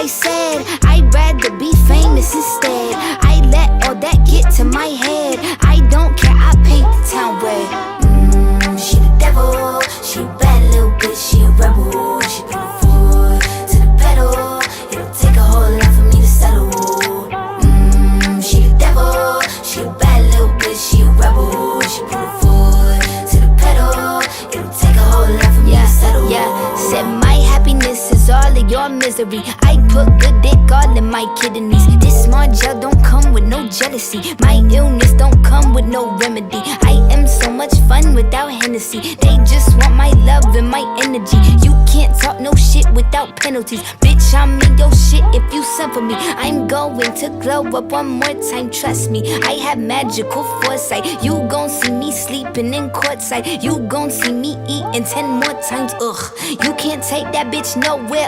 I said I'd rather be famous instead. I let all that get to my head. I don't care, I paint the town red. She the devil, she a bad little bitch, she a rebel. She put her foot to the pedal. It'll take a whole lot for me to settle. She the devil, she a bad little bitch, she a rebel. She put her foot to the pedal. It'll take a whole lot for me to settle. Said my happiness is all of your misery. I put good dick all in my kidneys. This small gel don't come with no jealousy. My illness don't come with no remedy. I am so much fun without Hennessy. They just want my love and my energy. You can't talk no shit without penalties. Bitch, I'm in your shit if you send for me. I'm going to glow up one more time, trust me. I have magical foresight. You gon' see me sleeping in courtside. You gon' see me eating 10 more times, ugh. You can't take that bitch nowhere.